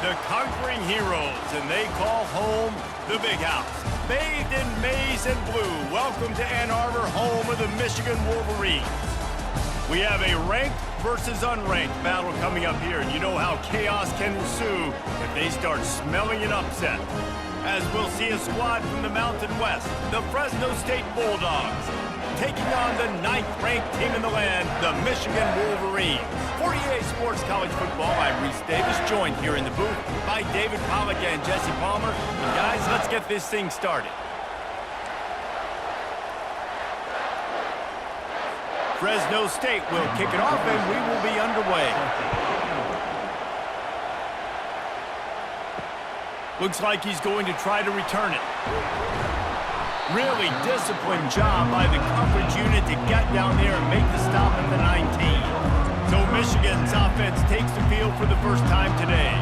The conquering heroes, and they call home the Big House. Bathed in maize and blue, welcome to Ann Arbor, home of the Michigan Wolverines. We have a ranked versus unranked battle coming up here, and you know how chaos can ensue if they start smelling an upset. As we'll see a squad from the Mountain West, the Fresno State Bulldogs, taking on the 9th-ranked team in the land, the Michigan Wolverines. For EA Sports College Football, I'm Reese Davis, joined here in the booth by David Pollack and Jesse Palmer. And guys, let's get this thing started. Fresno State will kick it off, and we will be underway. Looks like he's going to try to return it. Really disciplined job by the coverage unit to get down there and make the stop at the 19. So Michigan's offense takes the field for the first time today.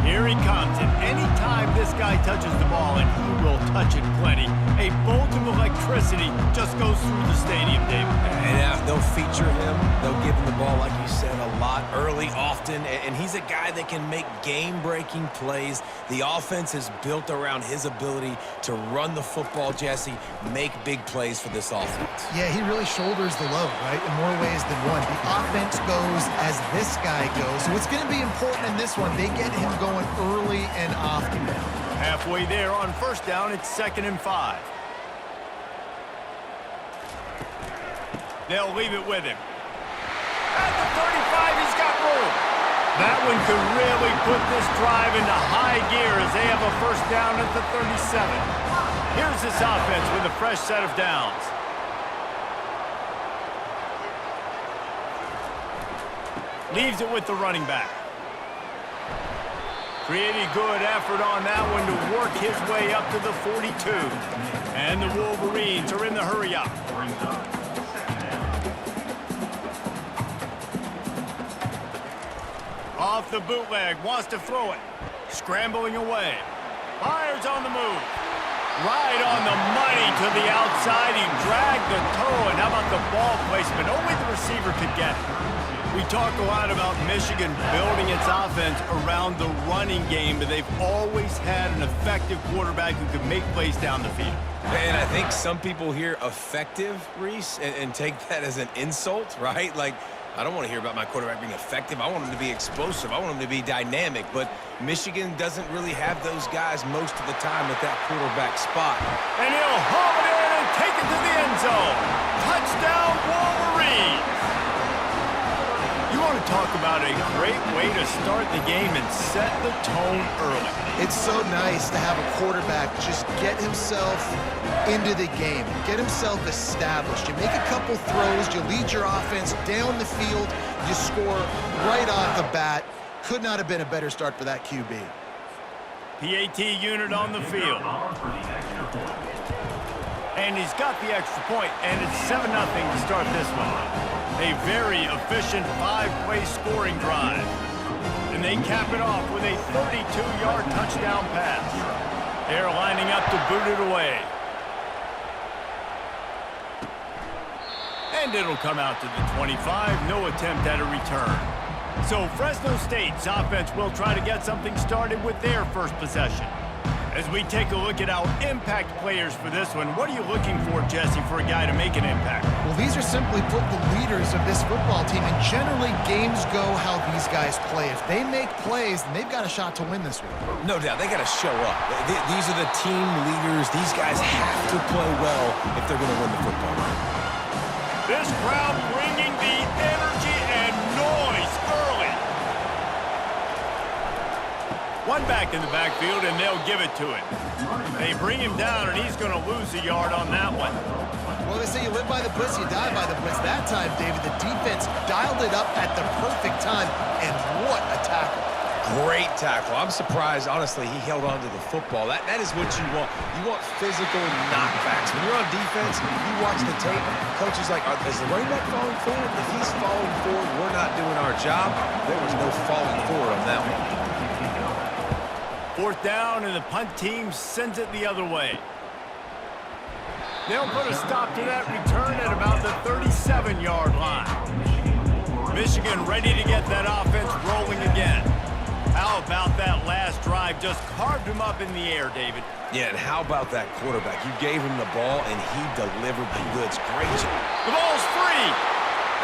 Here he comes, and anytime this guy touches the ball, and he will touch it plenty, a bolt of electricity just goes through the stadium, David. And they'll feature him. They'll give him the ball, like you said, a lot, early, often, and he's a guy that can make game-breaking plays. The offense is built around his ability to run the football, Jesse, make big plays for this offense. Yeah, he really shoulders the load, right, in more ways than one. The offense goes as this guy goes, so it's going to be important in this one. They get him going early and often. Halfway there on first down, it's 2nd and 5. They'll leave it with him. At the 35, he's got room. That one could really put this drive into high gear as they have a first down at the 37. Here's this offense with a fresh set of downs. Leaves it with the running back. Pretty good effort on that one to work his way up to the 42. And the Wolverines are in the hurry-up. Off the bootleg, wants to throw it. Scrambling away. Fires on the move. Right on the money to the outside. He dragged the toe, and how about the ball placement? Only the receiver could get it. We talk a lot about Michigan building its offense around the running game, but they've always had an effective quarterback who could make plays down the field. And I think some people hear effective, Reese, and take that as an insult, right? Like, I don't want to hear about my quarterback being effective. I want him to be explosive. I want him to be dynamic. But Michigan doesn't really have those guys most of the time at that quarterback spot. And he'll haul it in and take it to the end zone. Touchdown, Wolverines! You want to talk about a great way to start the game and set the tone early. It's so nice to have a quarterback just get himself into the game, get himself established. You make a couple throws, you lead your offense down the field, you score right off the bat. Could not have been a better start for that QB. PAT unit on the field. And he's got the extra point, and it's 7-0 to start this one. A very efficient 5-play scoring drive. And they cap it off with a 32-yard touchdown pass. They're lining up to boot it away. And it'll come out to the 25. No attempt at a return. So Fresno State's offense will try to get something started with their first possession. As we take a look at our impact players for this one, what are you looking for, Jesse, for a guy to make an impact? Well, these are simply put the leaders of this football team, and generally games go how these guys play. If they make plays, then they've got a shot to win this one. No doubt, they got to show up. These are the team leaders. These guys have to play well if they're going to win the football game. This crowd bringing the energy and noise early. One back in the backfield, and they'll give it to him. They bring him down, and he's going to lose a yard on that one. Well, they say you live by the blitz, you die by the blitz. That time, David, the defense dialed it up at the perfect time, and what a tackle. Great tackle. I'm surprised, honestly, he held on to the football. That is what you want. You want physical knockbacks. When you're on defense, you watch the tape, coach is like, is the running back falling forward? If he's falling forward, we're not doing our job. There was no falling forward on that one. 4th down, and the punt team sends it the other way. They'll put a stop to that return at about the 37-yard line. Michigan ready to get that offense rolling again. How about that last drive? Just carved him up in the air, David. Yeah, and how about that quarterback? You gave him the ball, and he delivered the goods. Great job. The ball's free.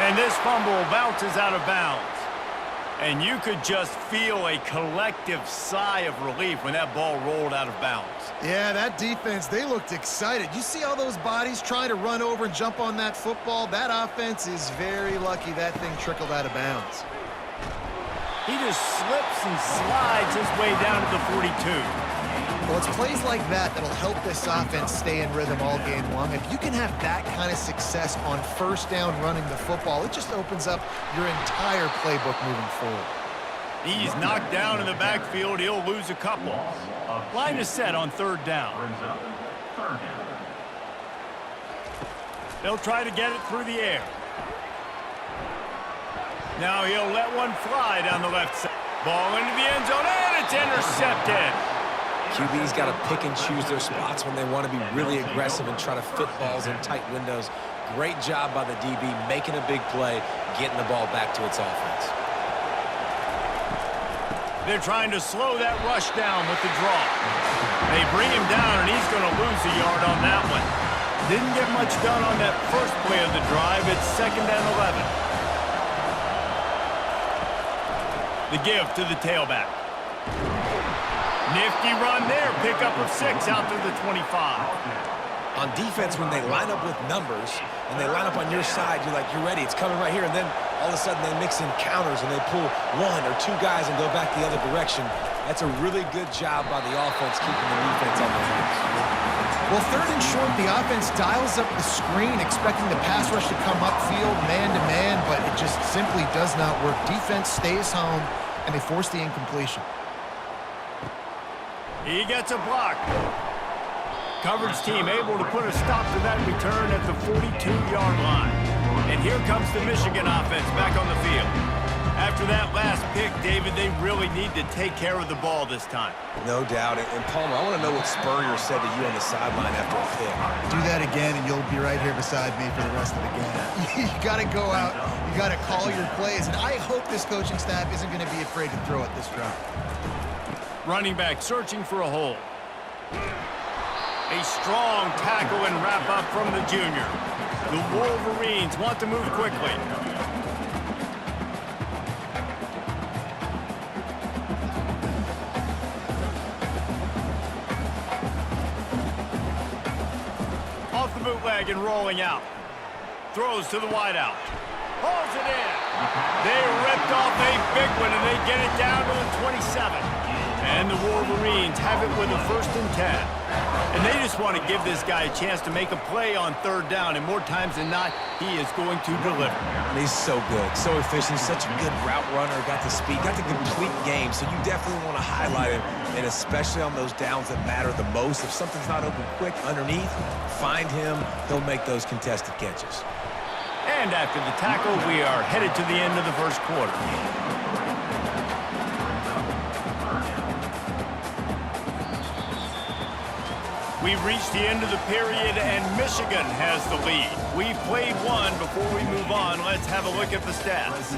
And this fumble bounces out of bounds. And you could just feel a collective sigh of relief when that ball rolled out of bounds. Yeah, that defense, they looked excited. You see all those bodies trying to run over and jump on that football? That offense is very lucky that thing trickled out of bounds. He just slips and slides his way down to the 42. Well, it's plays like that that'll help this offense stay in rhythm all game long. If you can have that kind of success on first down running the football, it just opens up your entire playbook moving forward. He's knocked down in the backfield. He'll lose a couple. Line is set on third down. They'll try to get it through the air. Now he'll let one fly down the left side. Ball into the end zone, and it's intercepted. QB's got to pick and choose their spots when they want to be really aggressive and try to fit balls in tight windows. Great job by the DB making a big play, getting the ball back to its offense. They're trying to slow that rush down with the draw. They bring him down, and he's going to lose a yard on that one. Didn't get much done on that first play of the drive. It's 2nd and 11. The give to the tailback. Nifty run there. Pickup of 6 out to the 25. On defense, when they line up with numbers and they line up on your side, you're like, you're ready. It's coming right here. And then all of a sudden they mix in counters and they pull 1 or 2 guys and go back the other direction. That's a really good job by the offense keeping the defense on their heels. Well, 3rd and short, the offense dials up the screen, expecting the pass rush to come upfield man-to-man, but it just simply does not work. Defense stays home, and they force the incompletion. He gets a block. Coverage team able to put a stop to that return at the 42-yard line. And here comes the Michigan offense back on the field. After that last pick, David, they really need to take care of the ball this time. No doubt. And Palmer, I want to know what Spurrier said to you on the sideline after a pick. Do that again, and you'll be right here beside me for the rest of the game. You got to go out. You got to call your plays. And I hope this coaching staff isn't going to be afraid to throw at this drive. Running back searching for a hole. A strong tackle and wrap up from the junior. The Wolverines want to move quickly. Off the bootleg and rolling out. Throws to the wideout. Pulls it in. They ripped off a big one, and they get it down to the 27. And the Wolverines have it with a 1st and 10. And they just want to give this guy a chance to make a play on 3rd down, and more times than not, he is going to deliver. He's so good, so efficient, such a good route runner, got the speed, got the complete game, so you definitely want to highlight him, and especially on those downs that matter the most. If something's not open quick underneath, find him, he'll make those contested catches. And after the tackle, we are headed to the end of the first quarter. We've reached the end of the period, and Michigan has the lead. We've played one. Before we move on, let's have a look at the stats.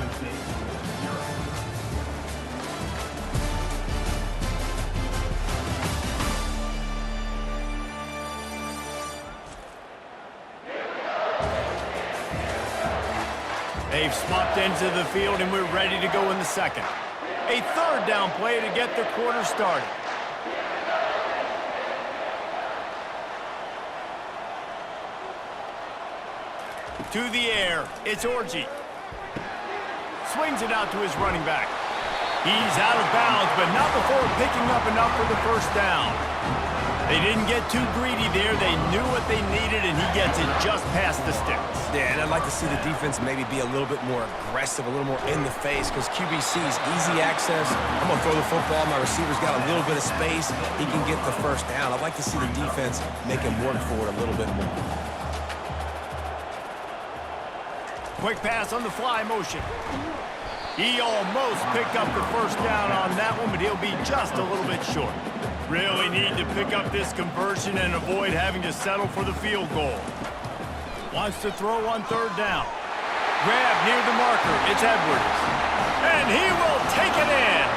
They've swapped into the field, and we're ready to go in the second. A 3rd down play to get the quarter started. To the air, it's Orji. Swings it out to his running back. He's out of bounds, but not before picking up enough for the 1st down. They didn't get too greedy there. They knew what they needed, and he gets it just past the sticks. Yeah, and I'd like to see the defense maybe be a little bit more aggressive, a little more in the face, because QB sees easy access. I'm going to throw the football. My receiver's got a little bit of space. He can get the 1st down. I'd like to see the defense make him work for it a little bit more. Quick pass on the fly motion. He almost picked up the 1st down on that one, but he'll be just a little bit short. Really need to pick up this conversion and avoid having to settle for the field goal. Wants to throw on 3rd down. Grab near the marker. It's Edwards. And he will take it in.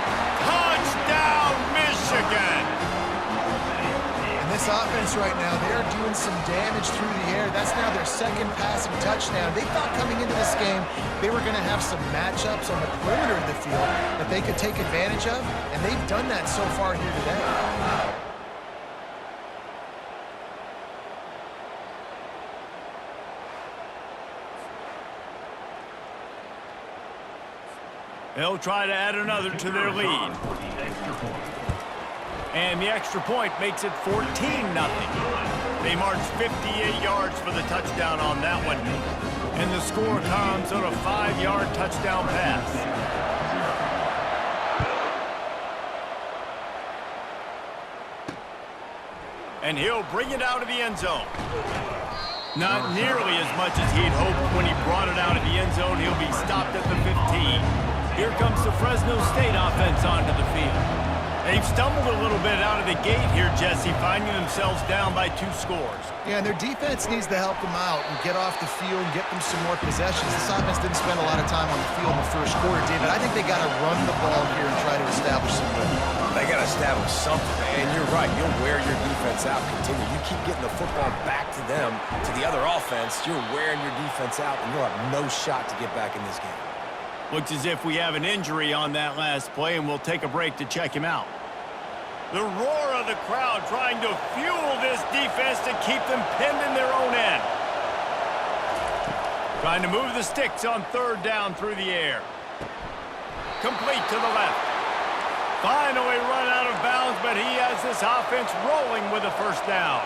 this offense right now, they are doing some damage through the air. That's now their second passing touchdown. They thought coming into this game they were going to have some matchups on the perimeter of the field that they could take advantage of, and they've done that so far here today. They'll try to add another to their lead. And the extra point makes it 14-0. They marched 58 yards for the touchdown on that one. And the score comes on a 5-yard touchdown pass. And he'll bring it out of the end zone. Not nearly as much as he'd hoped when he brought it out of the end zone. He'll be stopped at the 15. Here comes the Fresno State offense onto the field. They've stumbled a little bit out of the gate here, Jesse, finding themselves down by 2 scores. Yeah, and their defense needs to help them out and get off the field and get them some more possessions. This offense didn't spend a lot of time on the field in the first quarter, David. I think they got to run the ball here and try to establish some rhythm. They got to establish something, and you're right. You'll wear your defense out. Continue. You keep getting the football back to them, to the other offense, you're wearing your defense out, and you'll have no shot to get back in this game. Looks as if we have an injury on that last play, and we'll take a break to check him out. The roar of the crowd trying to fuel this defense to keep them pinned in their own end. Trying to move the sticks on 3rd down through the air. Complete to the left. Finally run out of bounds, but he has this offense rolling with a 1st down.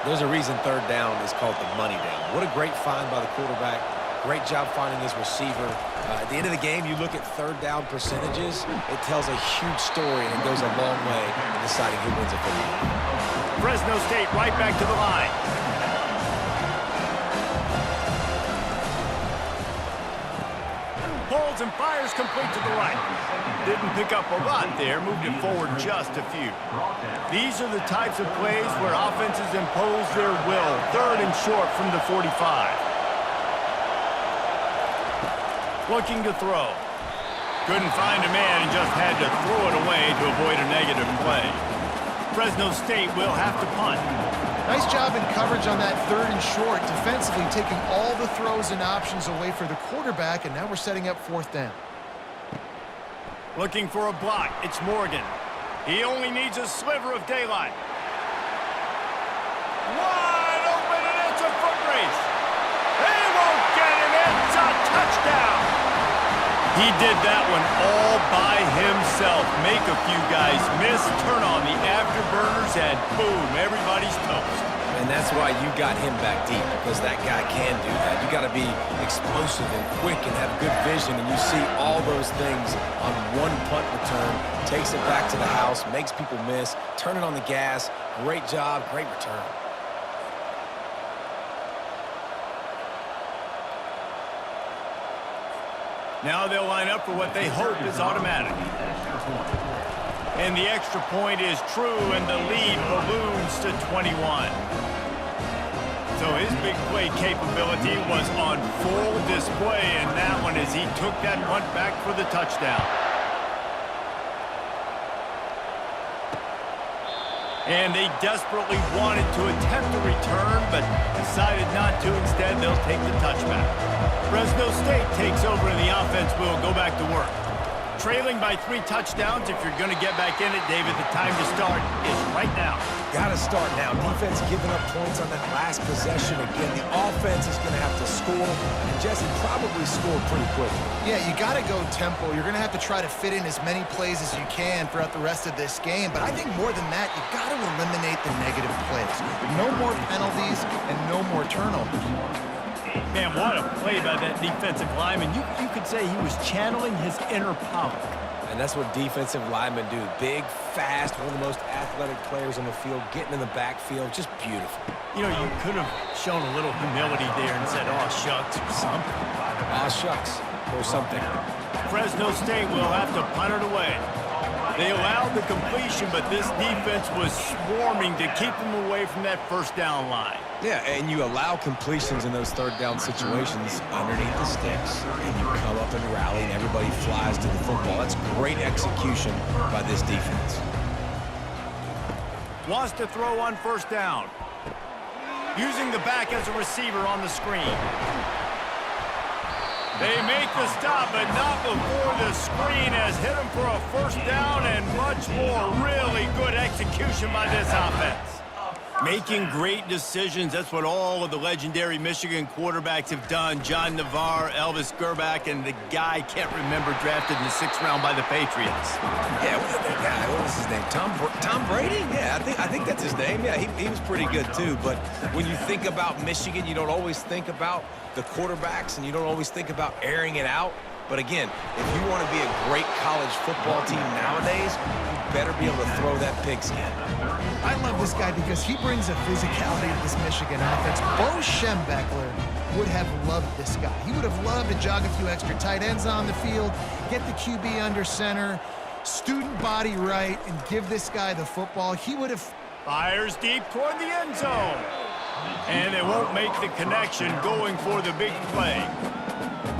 There's a reason 3rd down is called the money down. What a great find by the quarterback. Great job finding his receiver. At the end of the game, you look at 3rd down percentages. It tells a huge story, and it goes a long way in deciding who wins a football game. Fresno State right back to the line. Pulls and fires complete to the right. Didn't pick up a lot there, moved it forward just a few. These are the types of plays where offenses impose their will. 3rd and short from the 45. Looking to throw. Couldn't find a man and just had to throw it away to avoid a negative play. Fresno State will have to punt. Nice job in coverage on that 3rd and short, defensively taking all the throws and options away for the quarterback, and now we're setting up 4th down. Looking for a block. It's Morgan. He only needs a sliver of daylight. Wide open, and it's a foot race. They won't get him. It's a touchdown. He did that one all by himself. Make a few guys miss, turn on the afterburners, and boom, everybody's toast. And that's why you got him back deep, because that guy can do that. You got to be explosive and quick and have good vision, and you see all those things on one punt return. Takes it back to the house, makes people miss, turning on the gas. Great job, great return. Now they'll line up for what they hope is automatic. And the extra point is true, and the lead balloons to 21. So his big play capability was on full display in that one as he took that punt back for the touchdown. And they desperately wanted to attempt a return, but decided not to. Instead, they'll take the touchback. Fresno State takes over, and the offense will go back to work. Trailing by 3 touchdowns, if you're going to get back in it, David, the time to start is right now. Got to start now. Defense giving up points on that last possession. Again, the offense is going to have to score, and Jesse probably scored pretty quick. Yeah, you got to go tempo. You're going to have to try to fit in as many plays as you can throughout the rest of this game. But I think more than that, you've got to eliminate the negative plays. No more penalties and no more turnovers. Man, what a play by that defensive lineman. You could say he was channeling his inner Pollock. And that's what defensive linemen do. Big, fast, one of the most athletic players on the field, getting in the backfield, just beautiful. You know, you could have shown a little humility there and said, oh, shucks, or something. Ah, shucks, or something. Fresno State will have to punt it away. They allowed the completion, but this defense was swarming to keep them away from that 1st down line. Yeah, and you allow completions in those 3rd down situations underneath the sticks, and you come up and rally, and everybody flies to the football. That's great execution by this defense. Wants to throw on first down. Using the back as a receiver on the screen. They make the stop, but not before the screen has hit him for a first down and much more. Really good execution by this offense. Making great decisions. That's what all of the legendary Michigan quarterbacks have done. John Navarre, Elvis Gerbach, and the guy I can't remember drafted in the 6th round by the Patriots. Yeah, what was his name? Tom Brady? Yeah, I think that's his name. Yeah, he was pretty good too. But when you think about Michigan, you don't always think about the quarterbacks, and you don't always think about airing it out. But again, if you want to be a great college football team nowadays, you better be able to throw that pigskin. I love this guy because he brings a physicality to this Michigan offense. Bo Schembechler would have loved this guy. He would have loved to jog a few extra tight ends on the field, get the QB under center, student body right, and give this guy the football. He would have... Fires deep toward the end zone. And they won't make the connection going for the big play.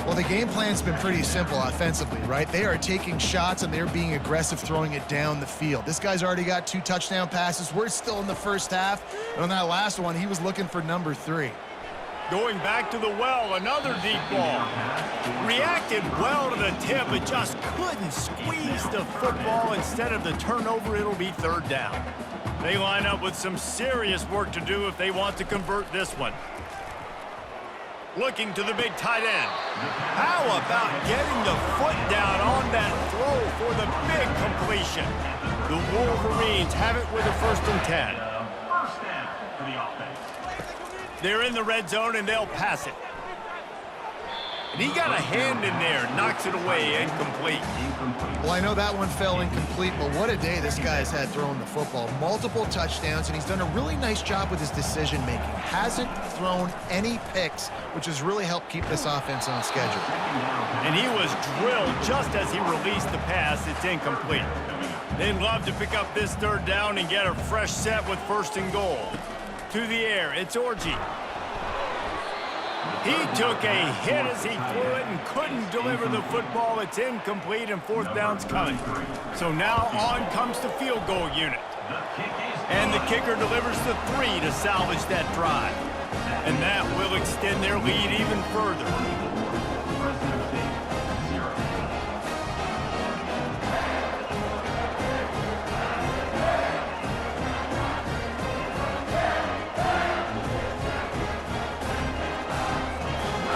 Well, the game plan's been pretty simple offensively, right? They are taking shots, and they're being aggressive, throwing it down the field. This guy's already got 2 touchdown passes. We're still in the first half. And on that last one, he was looking for number 3. Going back to the well, another deep ball. Reacted well to the tip, but just couldn't squeeze the football. Instead of the turnover, it'll be 3rd down. They line up with some serious work to do if they want to convert this one. Looking to the big tight end. How about getting the foot down on that throw for the big completion? The Wolverines have it with a 1st and 10. They're in the red zone, and they'll pass it. And he got a hand in there, knocks it away, incomplete. Well, I know that one fell incomplete, but what a day this guy has had throwing the football. Multiple touchdowns, and he's done a really nice job with his decision-making. Hasn't thrown any picks, which has really helped keep this offense on schedule. And he was drilled just as he released the pass. It's incomplete. They'd love to pick up this 3rd down and get a fresh set with 1st and goal. To the air, it's Orji. He took a hit as he threw it and couldn't deliver the football. It's incomplete, and 4th down's coming. So now on comes the field goal unit. And the kicker delivers the 3 to salvage that drive. And that will extend their lead even further.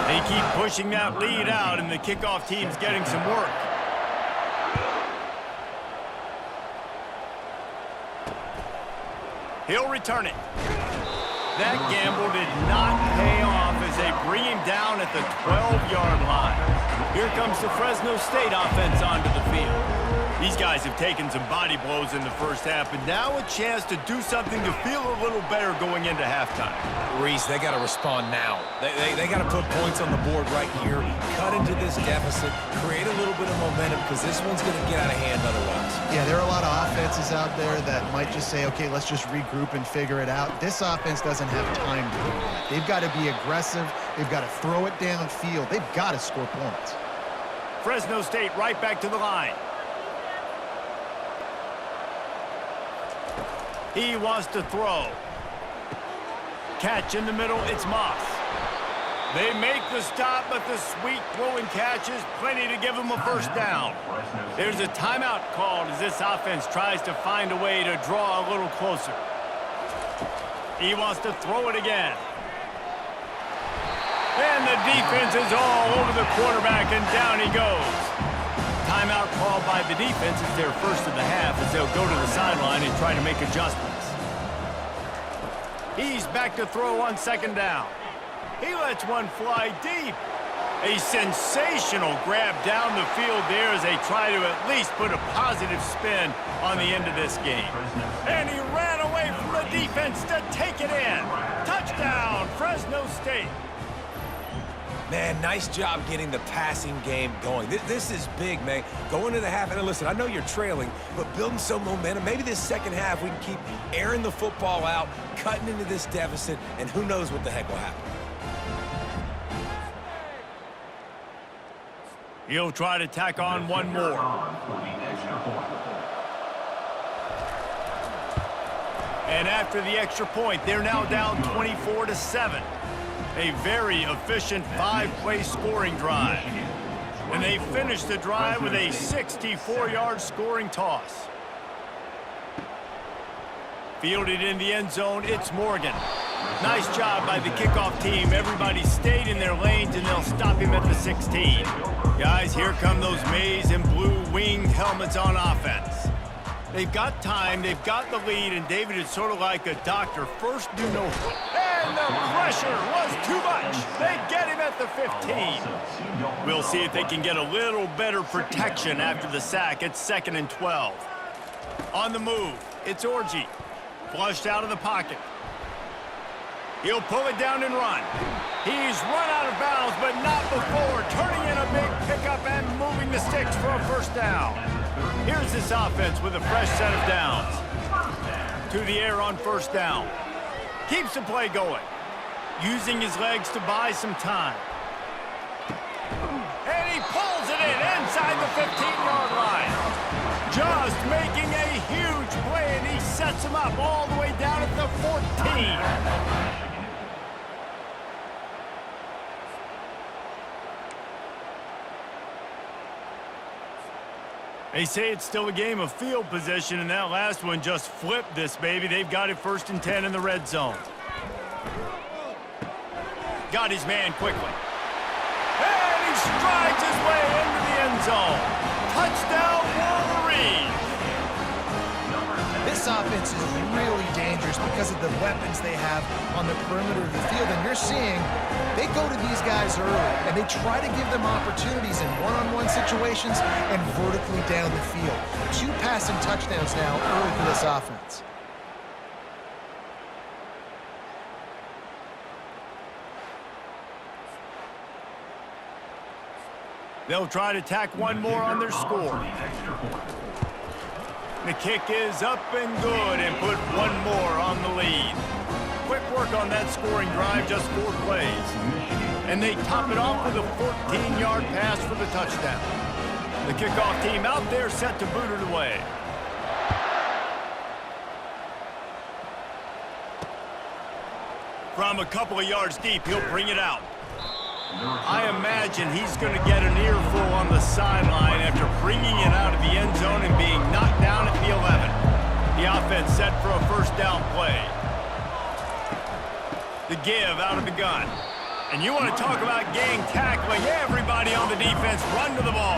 They keep pushing that lead out, and the kickoff team's getting some work. He'll return it. That gamble did not pay off as they bring him down at the 12-yard line. Here comes the Fresno State offense onto the field. These guys have taken some body blows in the first half, and now a chance to do something to feel a little better going into halftime. Reese, they got to respond now. They got to put points on the board right here, cut into this deficit, create a little bit of momentum, because this one's going to get out of hand otherwise. Yeah, there are a lot of offenses out there that might just say, okay, let's just regroup and figure it out. This offense doesn't have time to do that. They've got to be aggressive. They've got to throw it downfield. They've got to score points. Fresno State right back to the line. He wants to throw. Catch in the middle, it's Moss. They make the stop, but the sweet throw and catch is plenty to give them a 1st down. There's a timeout called as this offense tries to find a way to draw a little closer. He wants to throw it again. And the defense is all over the quarterback, and down he goes. Timeout called by the defense. It's their 1st of the half as they'll go to the sideline and try to make adjustments. He's back to throw on 2nd down. He lets one fly deep. A sensational grab down the field there as they try to at least put a positive spin on the end of this game. And he ran away from the defense to take it in. Touchdown, Fresno State. Man, nice job getting the passing game going. This is big, man. Going to the half, and listen, I know you're trailing, but building some momentum. Maybe this 2nd half we can keep airing the football out, cutting into this deficit, and who knows what the heck will happen. He'll try to tack on one more. And after the extra point, they're now down 24-7. A very efficient 5-play scoring drive. And they finish the drive with a 64-yard scoring toss. Fielded in the end zone, it's Morgan. Nice job by the kickoff team. Everybody stayed in their lanes, and they'll stop him at the 16. Guys, here come those maize and blue winged helmets on offense. They've got time, they've got the lead, and David is sort of like a doctor. First, do no... And the pressure was too much. They get him at the 15. We'll see if they can get a little better protection after the sack. It's 2nd and 12. On the move, it's Orji. Flushed out of the pocket. He'll pull it down and run. He's run out of bounds, but not before turning in a big pickup and moving the sticks for a first down. Here's this offense with a fresh set of downs. To the air on first down. Keeps the play going. Using his legs to buy some time. And he pulls it in inside the 15-yard line. Just making a huge play, and he sets him up all the way down at the 14. They say it's still a game of field position, and that last one just flipped this baby. They've got it 1st and 10 in the red zone. Got his man quickly. And he strides his way into the end zone. Touchdown, Wolverines! This offense is really dangerous because of the weapons they have on the perimeter of the field. And you're seeing they go to these guys early, and they try to give them opportunities in one-on-one situations and vertically down the field. 2 passing touchdowns now early for this offense. They'll try to tack one more on their score. The kick is up and good, and put one more on the lead. Quick work on that scoring drive, just 4 plays. And they top it off with a 14-yard pass for the touchdown. The kickoff team out there set to boot it away. From a couple of yards deep, he'll bring it out. I imagine he's going to get an earful on the sideline after bringing it out of the end zone and being knocked down at the 11. The offense set for a first down play. The give out of the gun. And you want to talk about gang tackling. Everybody on the defense run to the ball.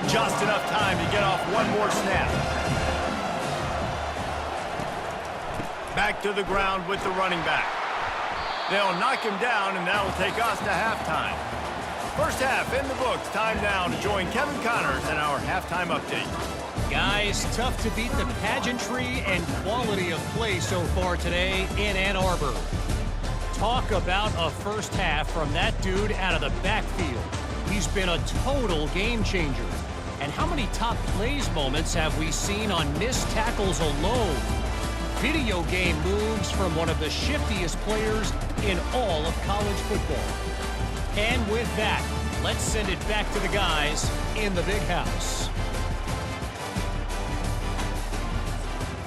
Just enough time to get off one more snap. Back to the ground with the running back. They'll knock him down, and that will take us to halftime. First half in the books. Time now to join Kevin Connors in our halftime update. Guys, tough to beat the pageantry and quality of play so far today in Ann Arbor. Talk about a first half from that dude out of the backfield. He's been a total game changer. And how many top plays moments have we seen on missed tackles alone? Video game moves from one of the shiftiest players in all of college football. And with that, let's send it back to the guys in the big house.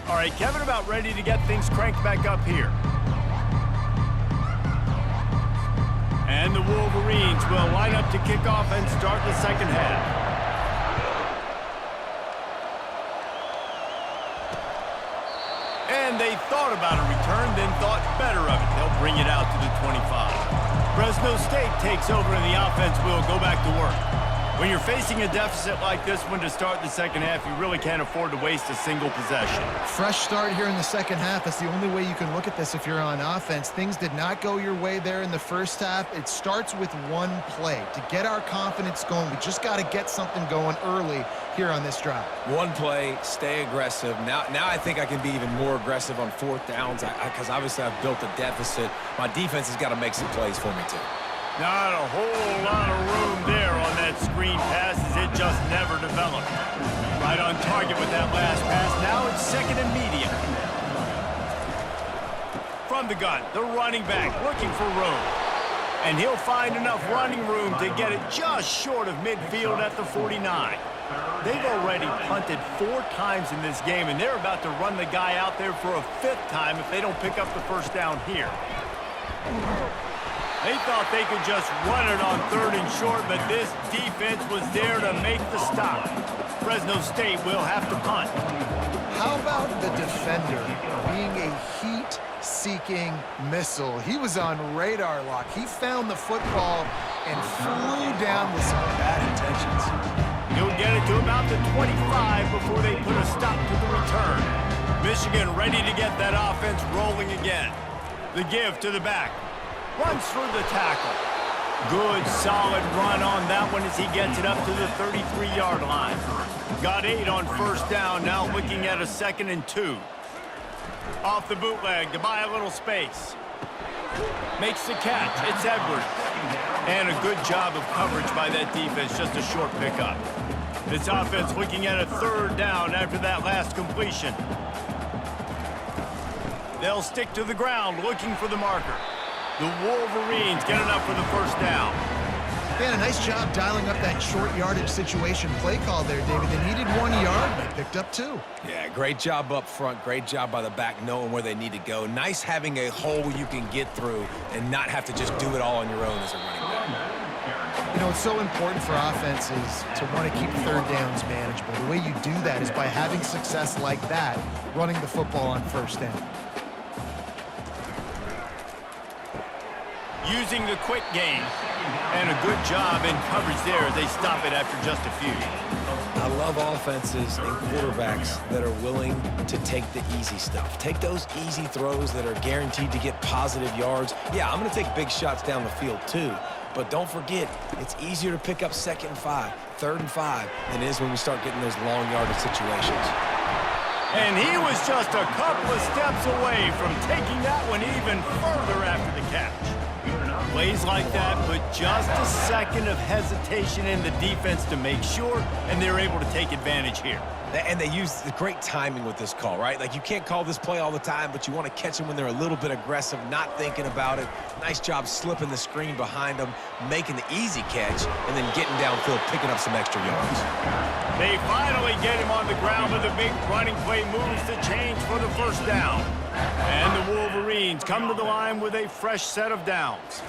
All right, Kevin, about ready to get things cranked back up here. And the Wolverines will line up to kick off and start the second half. And they thought about a return, then thought better of it. They'll bring it out to the 25. Fresno State takes over, and the offense will go back to work. When you're facing a deficit like this one to start the second half, you really can't afford to waste a single possession. Fresh start here in the second half. That's the only way you can look at this if you're on offense. Things did not go your way there in the first half. It starts with one play. To get our confidence going, we just got to get something going early here on this drive. One play, stay aggressive. Now I think I can be even more aggressive on 4th downs because obviously I've built a deficit. My defense has got to make some plays for me too. Not a whole lot of room there on that screen pass, as it just never developed. Right on target with that last pass. Now it's 2nd and medium. From the gun, the running back looking for room. And he'll find enough running room to get it just short of midfield at the 49. They've already punted 4 times in this game, and they're about to run the guy out there for a 5th time if they don't pick up the first down here. They thought they could just run it on 3rd and short, but this defense was there to make the stop. Fresno State will have to punt. How about the defender being a heat-seeking missile? He was on radar lock. He found the football and flew down with some bad intentions. He'll get it to about the 25 before they put a stop to the return. Michigan ready to get that offense rolling again. The give to the back. Runs through the tackle. Good, solid run on that one as he gets it up to the 33-yard line. Got 8 on first down, now looking at a 2nd and 2. Off the bootleg to buy a little space. Makes the catch. It's Edwards. And a good job of coverage by that defense, just a short pickup. This offense looking at a 3rd down after that last completion. They'll stick to the ground looking for the marker. The Wolverines get enough for the first down. Man, a nice job dialing up that short yardage situation play call there, David. They needed 1 yard, but picked up 2. Yeah, great job up front. Great job by the back knowing where they need to go. Nice having a hole you can get through and not have to just do it all on your own as a running back. You know, it's so important for offenses to want to keep 3rd downs manageable. The way you do that is by having success like that, running the football on 1st down. Using the quick game. And a good job in coverage there as they stop it after just a few. I love offenses and quarterbacks that are willing to take the easy stuff. Take those easy throws that are guaranteed to get positive yards. Yeah, I'm going to take big shots down the field too. But don't forget, it's easier to pick up 2nd and 5, 3rd and 5 than it is when we start getting those long yardage situations. And he was just a couple of steps away from taking that one even further after the catch. Plays like that put just a second of hesitation in the defense to make sure, and they're able to take advantage here. And they use the great timing with this call, right? Like, you can't call this play all the time, but you want to catch them when they're a little bit aggressive, not thinking about it. Nice job slipping the screen behind them, making the easy catch, and then getting downfield, picking up some extra yards. They finally get him on the ground with a big running play moves the change for the first down. And the Wolverines come to the line with a fresh set of downs.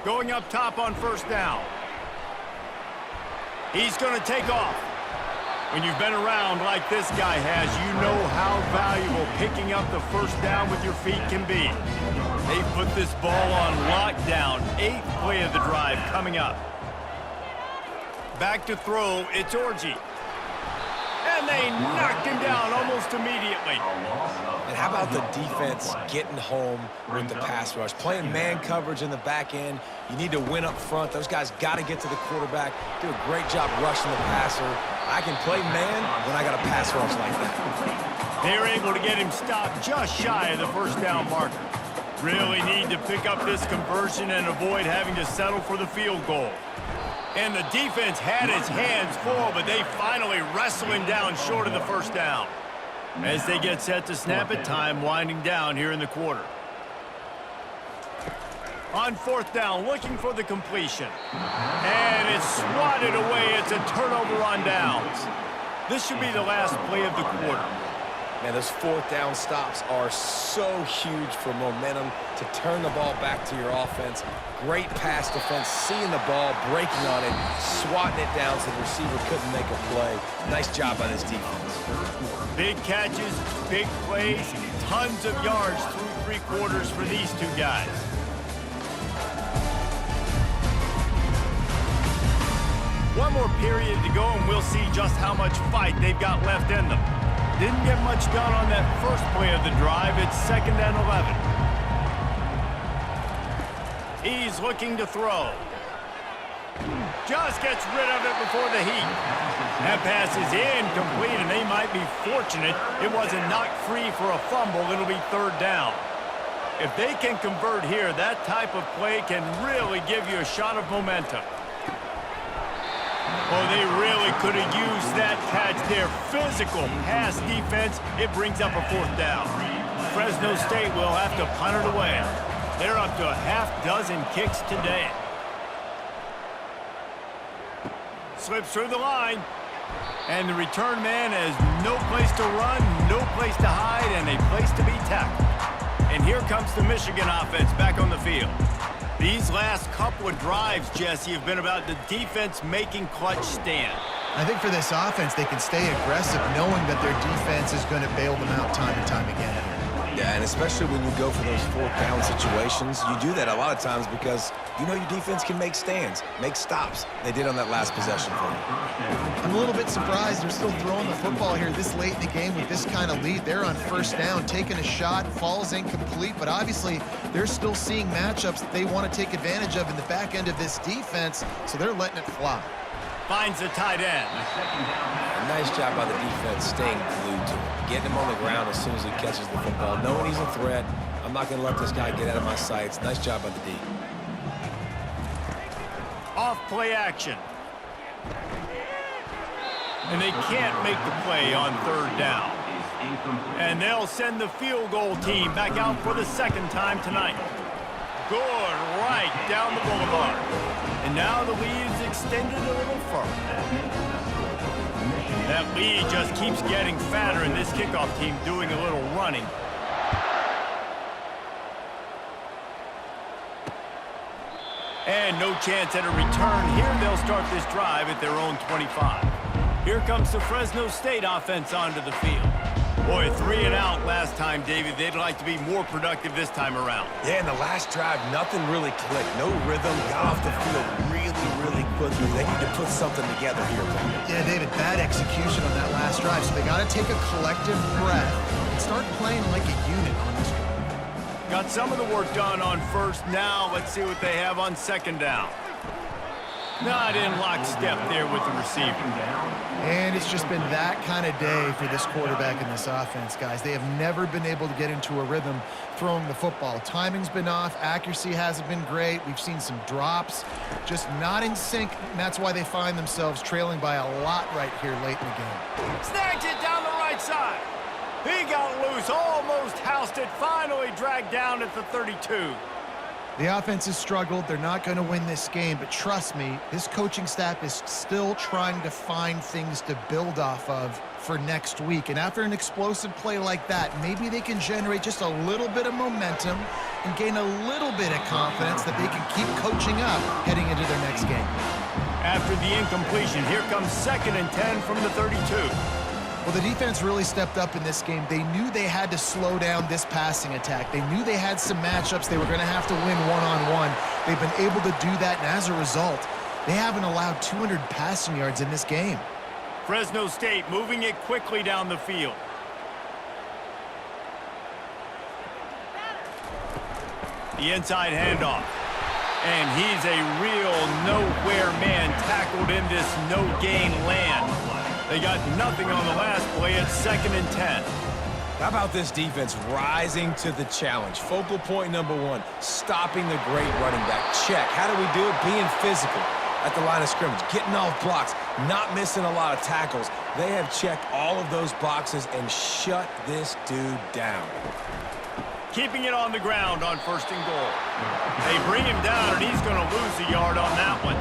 Going up top on first down. He's going to take off. When you've been around like this guy has, you know how valuable picking up the first down with your feet can be. They've put this ball on lockdown. 8th play of the drive coming up. Back to throw, it's Orji. And they knocked him down almost immediately. And how about the defense getting home with the pass rush? Playing man coverage in the back end. You need to win up front. Those guys got to get to the quarterback. Do a great job rushing the passer. I can play man when I got a pass rush like that. They're able to get him stopped just shy of the first down marker. Really need to pick up this conversion and avoid having to settle for the field goal. And the defense had his hands full, but they finally wrestle him down short of the first down. As they get set to snap it, time winding down here in the quarter. On 4th down, looking for the completion. And it's swatted away. It's a turnover on downs. This should be the last play of the quarter. Man, those 4th down stops are so huge for momentum to turn the ball back to your offense. Great pass defense, seeing the ball, breaking on it, swatting it down so the receiver couldn't make a play. Nice job by this defense. Big catches, big plays, tons of yards through 3 quarters for these two guys. One more period to go, and we'll see just how much fight they've got left in them. Didn't get much done on that first play of the drive. It's 2nd and 11. He's looking to throw. Just gets rid of it before the heat. That pass is incomplete, and they might be fortunate it wasn't knocked free for a fumble. It'll be 3rd down. If they can convert here, that type of play can really give you a shot of momentum. Oh, they really could have used that catch there. Physical pass defense. It brings up a 4th down. Fresno State will have to punt it away. They're up to a half-dozen kicks today. Slips through the line. And the return man has no place to run, no place to hide, and a place to be tackled. And here comes the Michigan offense back on the field. These last couple of drives, Jesse, have been about the defense making clutch stand. I think for this offense, they can stay aggressive knowing that their defense is going to bail them out time and time again here. Yeah, and especially when you go for those fourth-down situations, you do that a lot of times because you know your defense can make stands, make stops. They did on that last possession for you. I'm a little bit surprised they're still throwing the football here this late in the game with this kind of lead. They're on first down, taking a shot, falls incomplete, but obviously they're still seeing matchups that they want to take advantage of in the back end of this defense, so they're letting it fly. Finds the tight end. A nice job by the defense staying glued to him, getting him on the ground as soon as he catches the football, knowing he's a threat. I'm not going to let this guy get out of my sights. Nice job by the D. Off play action. And they can't make the play on third down. And they'll send the field goal team back out for the second time tonight. Good, right down the boulevard. And now the lead is extended a little further. That lead just keeps getting fatter, and this kickoff team doing a little running. And no chance at a return here. They'll start this drive at their own 25. Here comes the Fresno State offense onto the field. Boy, 3 and out last time, David. They'd like to be more productive this time around. Yeah, in the last drive, nothing really clicked. No rhythm, got off the field really quickly. They need to put something together here. Yeah, David, bad execution on that last drive, so they got to take a collective breath and start playing like a unit on this drive. Got some of the work done on first. Now let's see what they have on second down. Not in lockstep there with the receiver. And it's just been that kind of day for this quarterback and this offense, guys. They have never been able to get into a rhythm throwing the football. Timing's been off. Accuracy hasn't been great. We've seen some drops. Just not in sync, and that's why they find themselves trailing by a lot right here late in the game. Snags it down the right side. He got loose, almost housed it, finally dragged down at the 32. The offense has struggled. They're not going to win this game, but trust me, this coaching staff is still trying to find things to build off of for next week. And after an explosive play like that, maybe they can generate just a little bit of momentum and gain a little bit of confidence that they can keep coaching up heading into their next game. After the incompletion, here comes 2nd and 10 from the 32. Well, the defense really stepped up in this game. They knew they had to slow down this passing attack. They knew they had some matchups they were going to have to win one-on-one. They've been able to do that, and as a result, they haven't allowed 200 passing yards in this game. Fresno State moving it quickly down the field. The inside handoff. And he's a real nowhere man tackled in this no-gain land. They got nothing on the last play. It's 2nd and 10. How about this defense rising to the challenge? Focal point number 1, stopping the great running back. Check. How do we do it? Being physical at the line of scrimmage, getting off blocks, not missing a lot of tackles. They have checked all of those boxes and shut this dude down. Keeping it on the ground on 1st and goal. They bring him down, and he's going to lose a yard on that one.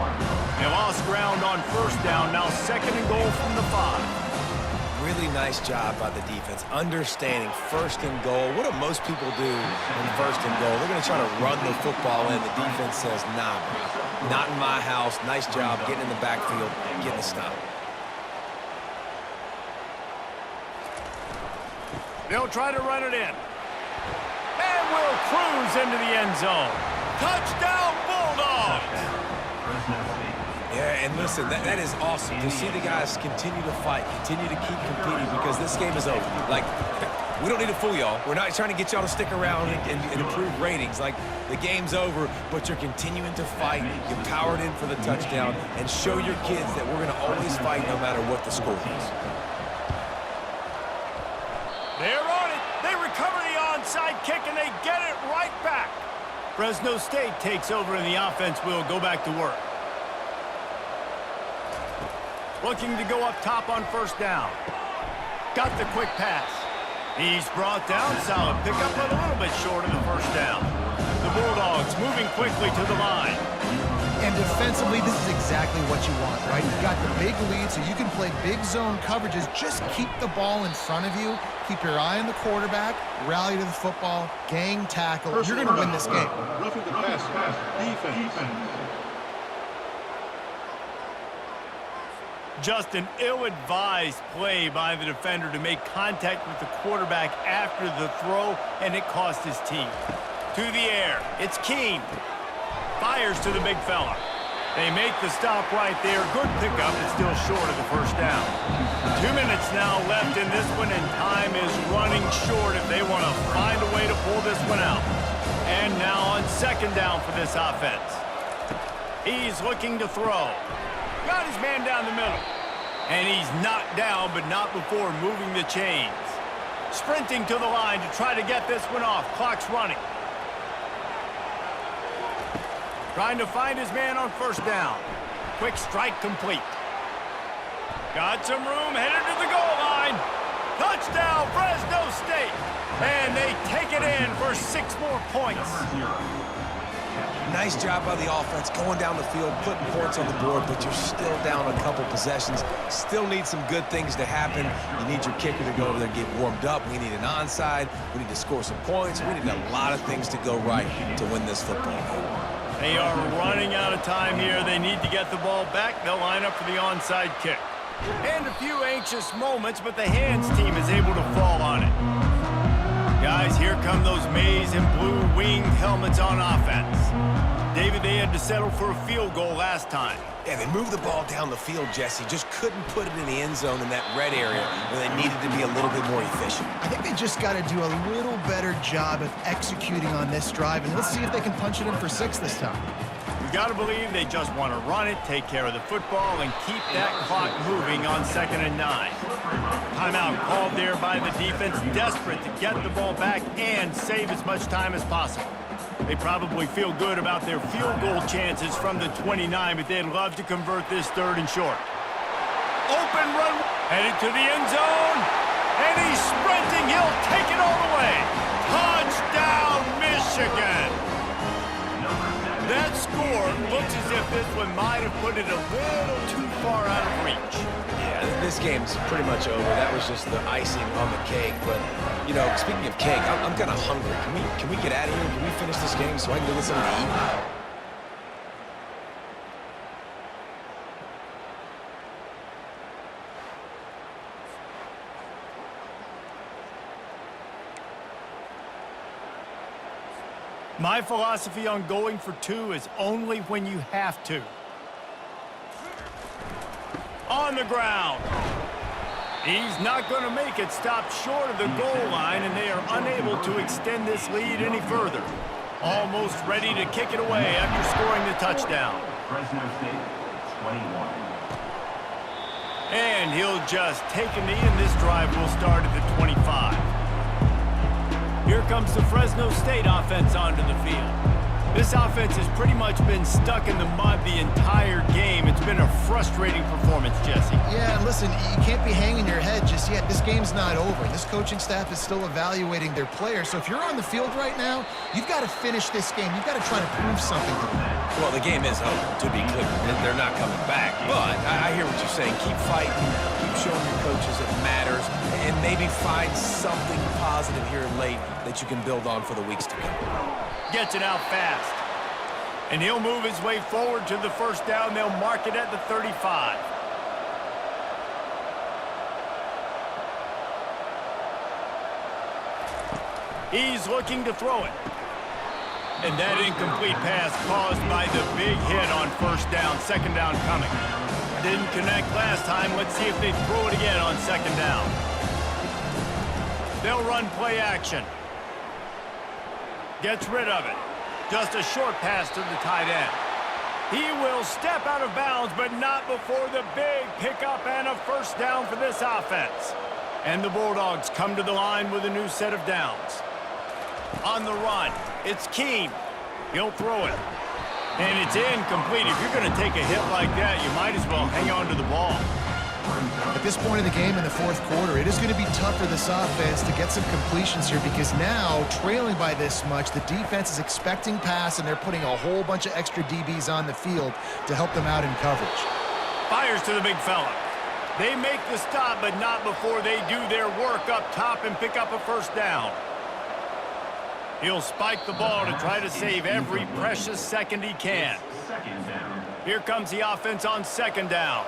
They lost ground on 1st down, now 2nd and goal from the 5. Really nice job by the defense, understanding 1st and goal. What do most people do in 1st and goal? They're going to try to run the football in. The defense says, nah, not in my house. Nice job getting in the backfield, getting the stop. They'll try to run it in. And will cruise into the end zone. Touchdown, Bulldogs! Yeah, and listen, that is awesome to see the guys continue to fight, continue to keep competing, because this game is over. Like, we don't need to fool y'all. We're not trying to get y'all to stick around and improve ratings. Like, the game's over, but you're continuing to fight. You powered in for the touchdown, and show your kids that we're going to always fight no matter what the score is. They're on it. They recover the onside kick, and they get it right back. Fresno State takes over, and the offense will go back to work. Looking to go up top on 1st down. Got the quick pass. He's brought down. Solid pickup, but a little bit short of the 1st down. The Bulldogs moving quickly to the line. And defensively, this is exactly what you want, right? You've got the big lead, so you can play big zone coverages. Just keep the ball in front of you. Keep your eye on the quarterback. Rally to the football. Gang tackle. You're going to win this game. Roughing the pass. Defense. Just an ill-advised play by the defender to make contact with the quarterback after the throw, and it cost his team. To the air, it's Keene. Fires to the big fella. They make the stop right there. Good pickup, but still short of the first down. 2 minutes now left in this one, and time is running short if they want to find a way to pull this one out. And now on second down for this offense. He's looking to throw. Got his man down the middle. And he's knocked down, but not before moving the chains. Sprinting to the line to try to get this one off. Clock's running. Trying to find his man on first down. Quick strike complete. Got some room, headed to the goal line. Touchdown, Fresno State. And they take it in for 6 more points. Nice job by the offense going down the field, putting points on the board, but you're still down a couple possessions. Still need some good things to happen. You need your kicker to go over there and get warmed up. We need an onside. We need to score some points. We need a lot of things to go right to win this football game. They are running out of time here. They need to get the ball back. They'll line up for the onside kick. And a few anxious moments, but the hands team is able to fall on it. Guys, here come those maize and blue winged helmets on offense. David, they had to settle for a field goal last time. Yeah, they moved the ball down the field, Jesse. Just couldn't put it in the end zone in that red area where they needed to be a little bit more efficient. I think they just got to do a little better job of executing on this drive, and let's see if they can punch it in for 6 this time. You got to believe they just want to run it, take care of the football, and keep that clock moving on 2nd and 9. Timeout called there by the defense, desperate to get the ball back and save as much time as possible. They probably feel good about their field goal chances from the 29, but they'd love to convert this 3rd and short. Open run, headed to the end zone, and he's sprinting. He'll take it all the way. Touchdown, Michigan! That score looks as if this one might have put it a little too far out of reach. Yeah, this game's pretty much over. That was just the icing on the cake. But, you know, speaking of cake, I'm kind of hungry. Can we get out of here? Can we finish this game so I can go get something to eat? My philosophy on going for 2 is only when you have to. On the ground. He's not going to make it. Stopped short of the goal line, and they are unable to extend this lead any further. Almost ready to kick it away after scoring the touchdown. Fresno State, 21. And he'll just take a knee, and this drive will start at the 25. Here comes the Fresno State offense onto the field. This offense has pretty much been stuck in the mud the entire game. It's been a frustrating performance, Jesse. Yeah, and listen, you can't be hanging your head just yet. This game's not over. This coaching staff is still evaluating their players. So if you're on the field right now, you've got to finish this game. You've got to try to prove something to them. Well, the game is over, to be clear. They're not coming back. But I hear what you're saying. Keep fighting. Keep showing your coaches it matters. And maybe find something positive here late that you can build on for the weeks to come. Gets it out fast. And he'll move his way forward to the first down. They'll mark it at the 35. He's looking to throw it. And that incomplete pass caused by the big hit on first down. 2nd down coming. Didn't connect last time. Let's see if they throw it again on 2nd down. They'll run play action. Gets rid of it. Just a short pass to the tight end. He will step out of bounds, but not before the big pickup and a first down for this offense. And the Bulldogs come to the line with a new set of downs. On the run, it's Keene. He'll throw it. And it's incomplete. If you're going to take a hit like that, you might as well hang on to the ball. At this point in the game in the fourth quarter, it is going to be tough for this offense to get some completions here because now, trailing by this much, the defense is expecting pass, and they're putting a whole bunch of extra DBs on the field to help them out in coverage. Fires to the big fella. They make the stop, but not before they do their work up top and pick up a first down. He'll spike the ball to try to save every precious second he can. Second down. Here comes the offense on second down.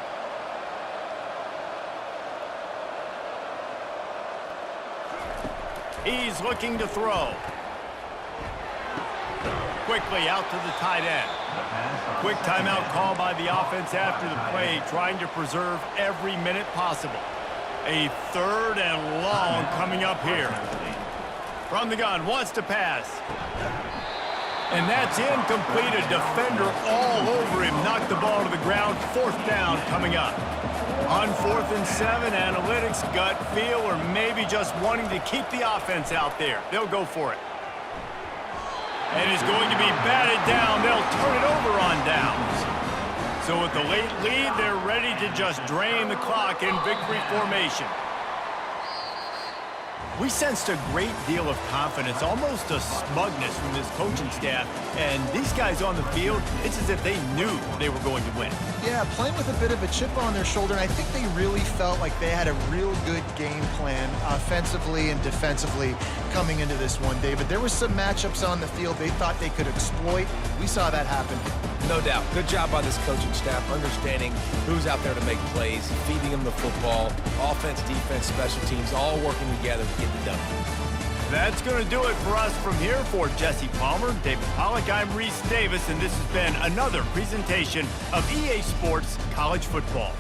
He's looking to throw. Quickly out to the tight end. Quick timeout call by the offense after the play, trying to preserve every minute possible. A third and long coming up here. From the gun, wants to pass. And that's incomplete. A defender all over him. Knocked the ball to the ground. Fourth down coming up. On 4th and 7, analytics, gut feel, or maybe just wanting to keep the offense out there. They'll go for it. And it's going to be batted down. They'll turn it over on downs. So with the late lead, they're ready to just drain the clock in victory formation. We sensed a great deal of confidence, almost a smugness from this coaching staff. And these guys on the field, it's as if they knew they were going to win. Yeah, playing with a bit of a chip on their shoulder, and I think they really felt like they had a real good game plan offensively and defensively coming into this one, David. There were some matchups on the field they thought they could exploit. We saw that happen. No doubt. Good job by this coaching staff, understanding who's out there to make plays, feeding them the football, offense, defense, special teams, all working together to get the done. That's going to do it for us from here. For Jesse Palmer, David Pollack, I'm Reese Davis, and this has been another presentation of EA Sports College Football.